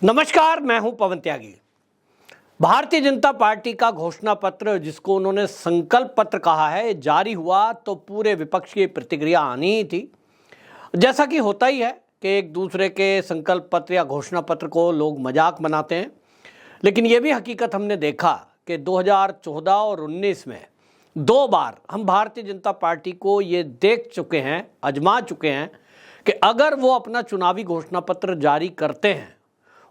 नमस्कार, मैं हूं पवन त्यागी। भारतीय जनता पार्टी का घोषणा पत्र, जिसको उन्होंने संकल्प पत्र कहा है, जारी हुआ तो पूरे विपक्ष की प्रतिक्रिया आनी ही थी। जैसा कि होता ही है कि एक दूसरे के संकल्प पत्र या घोषणा पत्र को लोग मजाक बनाते हैं, लेकिन ये भी हकीकत हमने देखा कि 2014 और 19 में 2 बार हम भारतीय जनता पार्टी को ये देख चुके हैं, आजमा चुके हैं कि अगर वो अपना चुनावी घोषणा पत्र जारी करते हैं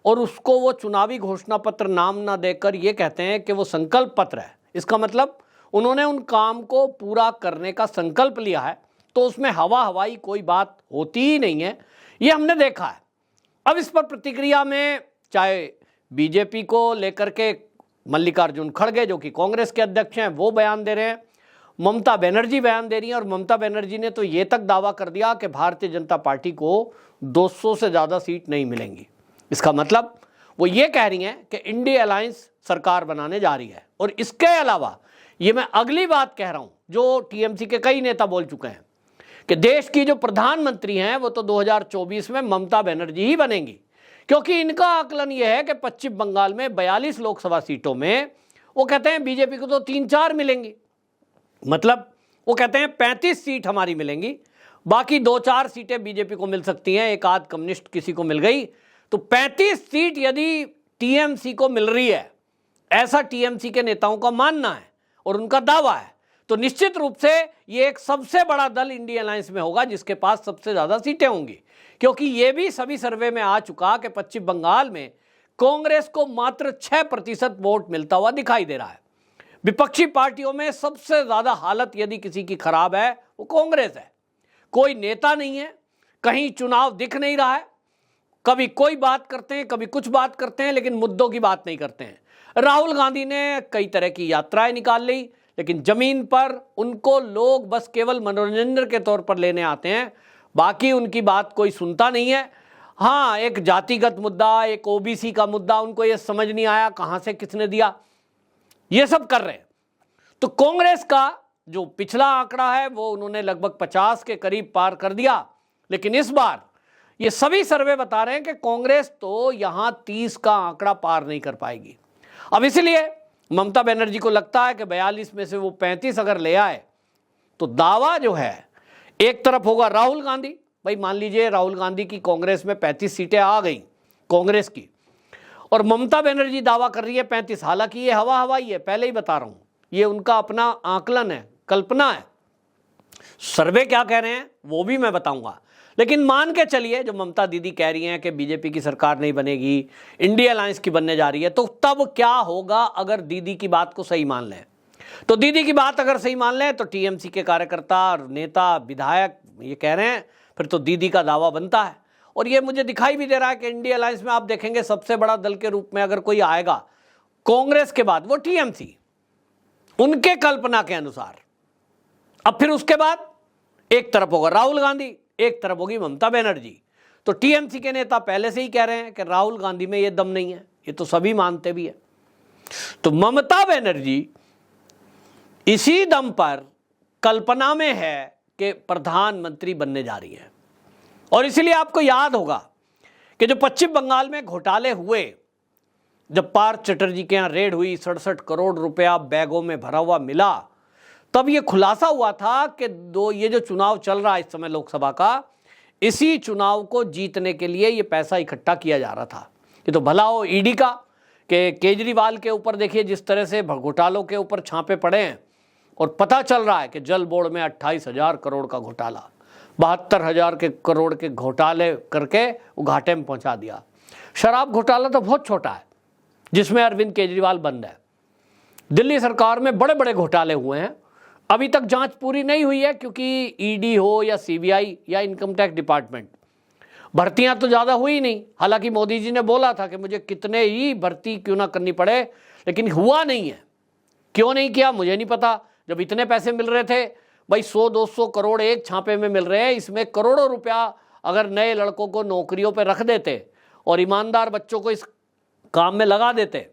और उसको वो चुनावी घोषणा पत्र नाम ना देकर ये कहते हैं कि वो संकल्प पत्र है, इसका मतलब उन्होंने उन काम को पूरा करने का संकल्प लिया है, तो उसमें हवा हवाई कोई बात होती ही नहीं है। ये हमने देखा है। अब इस पर प्रतिक्रिया में चाहे बीजेपी को लेकर के मल्लिकार्जुन खड़गे, जो कि कांग्रेस के अध्यक्ष हैं, वो बयान दे रहे हैं, ममता बनर्जी बयान दे रही हैं, और ममता बनर्जी ने तो ये तक दावा कर दिया कि भारतीय जनता पार्टी को 200 से ज़्यादा सीट नहीं मिलेंगी। इसका मतलब वो ये कह रही हैं कि इंडिया अलायंस सरकार बनाने जा रही है। और इसके अलावा ये मैं अगली बात कह रहा हूं, जो टीएमसी के कई नेता बोल चुके हैं कि देश की जो प्रधानमंत्री हैं वो तो 2024 में ममता बनर्जी ही बनेंगी, क्योंकि इनका आकलन यह है कि पश्चिम बंगाल में 42 लोकसभा सीटों में वो कहते हैं बीजेपी को तो 3-4 मिलेंगी। मतलब वो कहते हैं 35 सीट हमारी मिलेंगी, बाकी 2-4 सीटें बीजेपी को मिल सकती हैं, एक आध कम्युनिस्ट किसी को मिल गई, तो 35 सीट यदि टीएमसी को मिल रही है, ऐसा टीएमसी के नेताओं का मानना है और उनका दावा है, तो निश्चित रूप से ये एक सबसे बड़ा दल इंडिया अलायंस में होगा जिसके पास सबसे ज्यादा सीटें होंगी। क्योंकि ये भी सभी सर्वे में आ चुका कि पश्चिम बंगाल में कांग्रेस को मात्र 6% वोट मिलता हुआ दिखाई दे रहा है। विपक्षी पार्टियों में सबसे ज्यादा हालत यदि किसी की खराब है वो कांग्रेस है। कोई नेता नहीं है, कहीं चुनाव दिख नहीं रहा है, कभी कोई बात करते हैं, कभी कुछ बात करते हैं, लेकिन मुद्दों की बात नहीं करते हैं। राहुल गांधी ने कई तरह की यात्राएं निकाल ली, लेकिन जमीन पर उनको लोग बस केवल मनोरंजन के तौर पर लेने आते हैं, बाकी उनकी बात कोई सुनता नहीं है। हाँ, एक जातिगत मुद्दा, एक ओबीसी का मुद्दा, उनको ये समझ नहीं आया कहां से किसने दिया, ये सब कर रहे हैं। तो कांग्रेस का जो पिछला आंकड़ा है वो उन्होंने लगभग 50 के करीब पार कर दिया, लेकिन इस बार ये सभी सर्वे बता रहे हैं कि कांग्रेस तो यहां 30 का आंकड़ा पार नहीं कर पाएगी। अब इसलिए ममता बनर्जी को लगता है कि 42 में से वो 35 अगर ले आए तो दावा जो है एक तरफ होगा राहुल गांधी। भाई मान लीजिए राहुल गांधी की कांग्रेस में 35 सीटें आ गई कांग्रेस की, और ममता बनर्जी दावा कर रही है 35। हालांकि ये हवा हवाई है, पहले ही बता रहा हूं, ये उनका अपना आकलन है, कल्पना है। सर्वे क्या कह रहे हैं वो भी मैं बताऊंगा, लेकिन मान के चलिए जो ममता दीदी कह रही हैं कि बीजेपी की सरकार नहीं बनेगी, इंडिया अलायंस की बनने जा रही है, तो तब क्या होगा अगर दीदी की बात को सही मान लें? तो दीदी की बात अगर सही मान लें तो टीएमसी के कार्यकर्ता, नेता, विधायक ये कह रहे हैं, फिर तो दीदी का दावा बनता है। और ये मुझे दिखाई भी दे रहा है कि इंडिया अलायंस में आप देखेंगे सबसे बड़ा दल के रूप में अगर कोई आएगा कांग्रेस के बाद वो टीएमसी, उनके कल्पना के अनुसार। अब फिर उसके बाद एक तरफ होगा राहुल गांधी, एक तरफ होगी ममता बनर्जी। तो टीएमसी के नेता पहले से ही कह रहे हैं कि राहुल गांधी में ये दम नहीं है, ये तो सभी मानते भी है। तो ममता बनर्जी इसी दम पर कल्पना में है कि प्रधानमंत्री बनने जा रही है। और इसलिए आपको याद होगा कि जो पश्चिम बंगाल में घोटाले हुए, जब पार्थ चटर्जी के यहां रेड हुई, 67 करोड़ रुपया बैगों में भरा हुआ मिला, तब ये खुलासा हुआ था कि ये जो चुनाव चल रहा है इस समय लोकसभा का, इसी चुनाव को जीतने के लिए ये पैसा इकट्ठा किया जा रहा था। ये तो भला हो ईडी का कि केजरीवाल के ऊपर देखिए जिस तरह से घोटालों के ऊपर छापे पड़े हैं, और पता चल रहा है कि जल बोर्ड में 28,000 करोड़ का घोटाला, 72,000 के करोड़ के घोटाले करके वो घाटे में पहुंचा दिया। शराब घोटाला तो बहुत छोटा है जिसमें अरविंद केजरीवाल बंद है। दिल्ली सरकार में बड़े बड़े घोटाले हुए हैं, अभी तक जांच पूरी नहीं हुई है, क्योंकि ईडी हो या सीबीआई या इनकम टैक्स डिपार्टमेंट, भर्तियां तो ज़्यादा हुई नहीं। हालांकि मोदी जी ने बोला था कि मुझे कितने ही भर्ती क्यों ना करनी पड़े, लेकिन हुआ नहीं है। क्यों नहीं किया मुझे नहीं पता। जब इतने पैसे मिल रहे थे, भाई 100-200 करोड़ एक छापे में मिल रहे हैं, इसमें करोड़ों रुपया अगर नए लड़कों को नौकरियों पर रख देते और ईमानदार बच्चों को इस काम में लगा देते।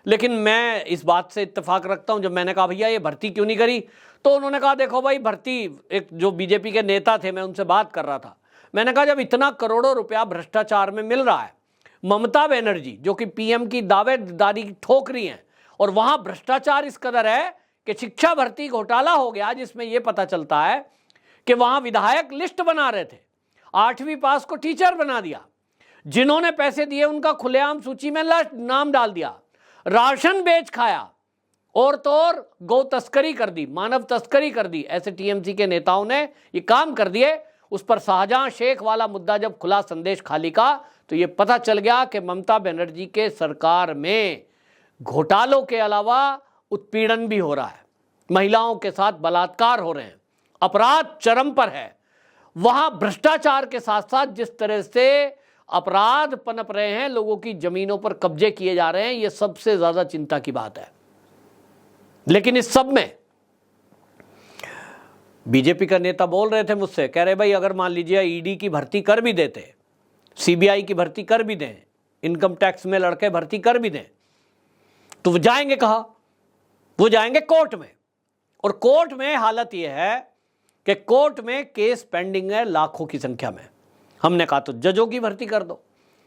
लेकिन मैं इस बात से इत्तेफाक रखता हूं, जब मैंने कहा भैया ये भर्ती क्यों नहीं करी, तो उन्होंने कहा देखो भाई भर्ती, एक जो बीजेपी के नेता थे मैं उनसे बात कर रहा था, मैंने कहा जब इतना करोड़ों रुपया भ्रष्टाचार में मिल रहा है, ममता बनर्जी जो कि पीएम की दावेदारी ठोक रही हैं, और वहां भ्रष्टाचार इस कदर है कि शिक्षा भर्ती घोटाला हो गया, जिसमें यह पता चलता है कि वहां विधायक लिस्ट बना रहे थे, 8वीं पास को टीचर बना दिया, जिन्होंने पैसे दिए उनका खुलेआम सूची में नाम डाल दिया, राशन बेच खाया, और तो और गौ तस्करी कर दी, मानव तस्करी कर दी। ऐसे टीएमसी के नेताओं ने ये काम कर दिए। उस पर शाहजहां शेख वाला मुद्दा जब खुला संदेश खाली का, तो ये पता चल गया कि ममता बनर्जी के सरकार में घोटालों के अलावा उत्पीड़न भी हो रहा है, महिलाओं के साथ बलात्कार हो रहे हैं, अपराध चरम पर है। वहां भ्रष्टाचार के साथ साथ जिस तरह से अपराध पनप रहे हैं, लोगों की जमीनों पर कब्जे किए जा रहे हैं, यह सबसे ज्यादा चिंता की बात है। लेकिन इस सब में बीजेपी का नेता बोल रहे थे मुझसे, कह रहे भाई अगर मान लीजिए ईडी की भर्ती कर भी देते, सीबीआई की भर्ती कर भी दें, इनकम टैक्स में लड़के भर्ती कर भी दें, तो वो जाएंगे कहां? वो जाएंगे कोर्ट में। और कोर्ट में हालत यह है कि कोर्ट में केस पेंडिंग है लाखों की संख्या में। हमने कहा तो जजों की भर्ती कर दो।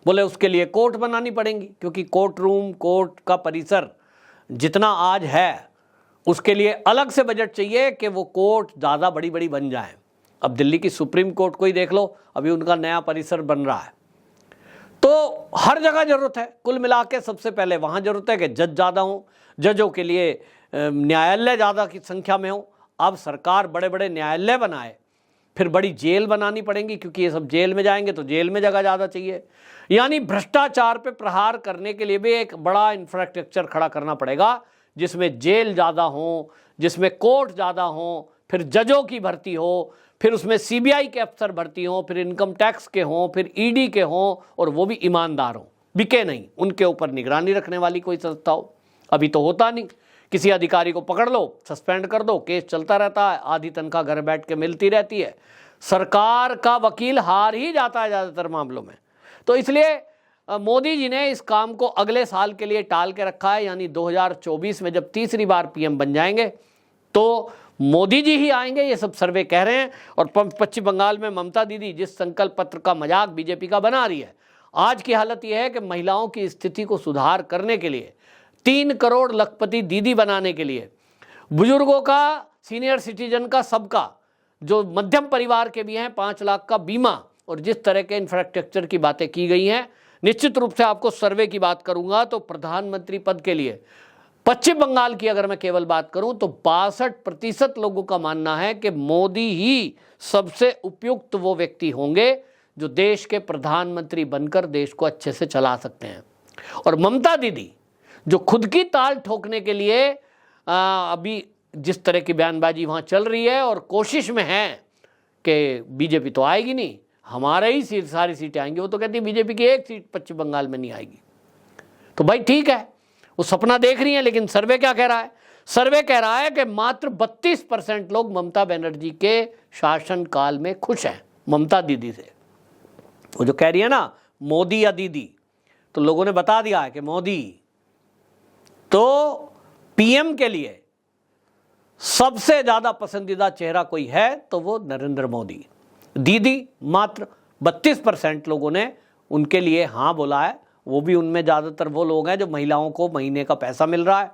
बोले उसके लिए कोर्ट बनानी पड़ेंगी, क्योंकि कोर्ट रूम, कोर्ट का परिसर जितना आज है उसके लिए अलग से बजट चाहिए कि वो कोर्ट ज़्यादा बड़ी बड़ी बन जाए। अब दिल्ली की सुप्रीम कोर्ट को ही देख लो, अभी उनका नया परिसर बन रहा है। तो हर जगह जरूरत है। कुल मिला के सबसे पहले वहाँ जरूरत है कि जज ज़्यादा हों, जजों के लिए न्यायालय ज़्यादा की संख्या में हो। अब सरकार बड़े बड़े न्यायालय बनाए, फिर बड़ी जेल बनानी पड़ेंगी, क्योंकि ये सब जेल में जाएंगे तो जेल में जगह ज़्यादा चाहिए। यानी भ्रष्टाचार पे प्रहार करने के लिए भी एक बड़ा इंफ्रास्ट्रक्चर खड़ा करना पड़ेगा, जिसमें जेल ज़्यादा हो, जिसमें कोर्ट ज़्यादा हो, फिर जजों की भर्ती हो, फिर उसमें सीबीआई के अफसर भर्ती हों, फिर इनकम टैक्स के हों, फिर ईडी के हों, और वो भी ईमानदार हों, बिके नहीं, उनके ऊपर निगरानी रखने वाली कोई संस्था हो। अभी तो होता नहीं, किसी अधिकारी को पकड़ लो, सस्पेंड कर दो, केस चलता रहता है, आधी तनख्वाह घर बैठ के मिलती रहती है, सरकार का वकील हार ही जाता है ज़्यादातर मामलों में। तो इसलिए मोदी जी ने इस काम को अगले साल के लिए टाल के रखा है, यानी 2024 में जब तीसरी बार पीएम बन जाएंगे तो मोदी जी ही आएंगे, ये सब सर्वे कह रहे हैं। और पश्चिम बंगाल में ममता दीदी जिस संकल्प पत्र का मजाक बीजेपी का बना रही है, आज की हालत यह है कि महिलाओं की स्थिति को सुधार करने के लिए, 3 करोड़ लखपति दीदी बनाने के लिए, बुजुर्गों का, सीनियर सिटीजन का, सबका, जो मध्यम परिवार के भी हैं, 5 लाख का बीमा, और जिस तरह के इंफ्रास्ट्रक्चर की बातें की गई हैं, निश्चित रूप से आपको सर्वे की बात करूंगा तो प्रधानमंत्री पद के लिए पश्चिम बंगाल की अगर मैं केवल बात करूं तो 62% लोगों का मानना है कि मोदी ही सबसे उपयुक्त वो व्यक्ति होंगे जो देश के प्रधानमंत्री बनकर देश को अच्छे से चला सकते हैं। और ममता दीदी जो खुद की ताल ठोकने के लिए अभी जिस तरह की बयानबाजी वहां चल रही है और कोशिश में है कि बीजेपी तो आएगी नहीं, हमारे ही सारी सीटें आएंगी, वो तो कहती है बीजेपी की एक सीट पश्चिम बंगाल में नहीं आएगी। तो भाई ठीक है, वो सपना देख रही है, लेकिन सर्वे क्या कह रहा है? सर्वे कह रहा है कि मात्र 32% लोग ममता बनर्जी के शासनकाल में खुश हैं ममता दीदी से। वो जो कह रही है ना मोदी या दीदी, तो लोगों ने बता दिया है कि मोदी, तो पीएम के लिए सबसे ज्यादा पसंदीदा चेहरा कोई है तो वो नरेंद्र मोदी। दीदी मात्र 32% लोगों ने उनके लिए हाँ बोला है, वो भी उनमें ज़्यादातर वो लोग हैं जो महिलाओं को महीने का पैसा मिल रहा है,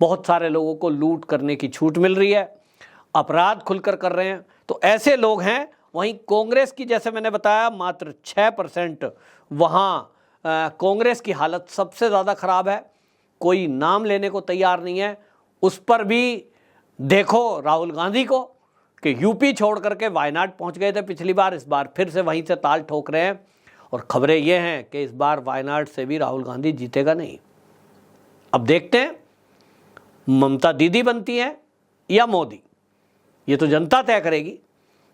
बहुत सारे लोगों को लूट करने की छूट मिल रही है, अपराध खुलकर कर रहे हैं, तो ऐसे लोग हैं। वहीं कांग्रेस की, जैसे मैंने बताया, मात्र 6%, वहाँ कांग्रेस की हालत सबसे ज़्यादा खराब है, कोई नाम लेने को तैयार नहीं है। उस पर भी देखो राहुल गांधी को कि यूपी छोड़ करके वायनाड पहुंच गए थे पिछली बार, इस बार फिर से वहीं से ताल ठोक रहे हैं। और खबरें ये हैं कि इस बार वायनाड से भी राहुल गांधी जीतेगा नहीं। अब देखते हैं ममता दीदी बनती हैं या मोदी, ये तो जनता तय करेगी।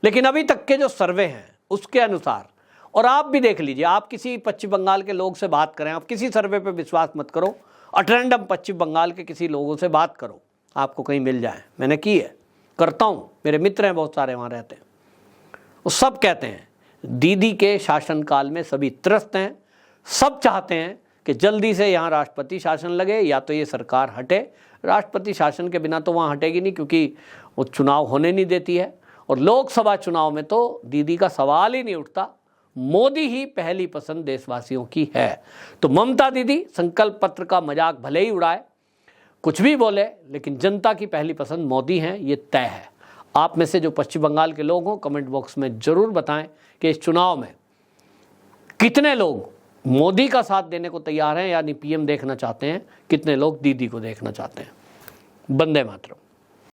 लेकिन अभी तक के जो सर्वे हैं उसके अनुसार, और आप भी देख लीजिए, आप किसी पश्चिम बंगाल के लोग से बात करें, आप किसी सर्वे पे विश्वास मत करो, अटेंडम पश्चिम बंगाल के किसी लोगों से बात करो, आपको कहीं मिल जाए। मैंने की है, करता हूँ, मेरे मित्र हैं बहुत सारे वहाँ रहते हैं, वो सब कहते हैं दीदी के शासनकाल में सभी त्रस्त हैं, सब चाहते हैं कि जल्दी से यहाँ राष्ट्रपति शासन लगे या तो ये सरकार हटे। राष्ट्रपति शासन के बिना तो वहाँ हटेगी नहीं, क्योंकि वो चुनाव होने नहीं देती है, और लोकसभा चुनाव में तो दीदी का सवाल ही नहीं उठता। मोदी ही पहली पसंद देशवासियों की है। तो ममता दीदी संकल्प पत्र का मजाक भले ही उड़ाए, कुछ भी बोले, लेकिन जनता की पहली पसंद मोदी हैं, ये तय है। आप में से जो पश्चिम बंगाल के लोग हों, कमेंट बॉक्स में जरूर बताएं कि इस चुनाव में कितने लोग मोदी का साथ देने को तैयार हैं, यानी पीएम देखना चाहते हैं, कितने लोग दीदी को देखना चाहते हैं। वंदे मातरम।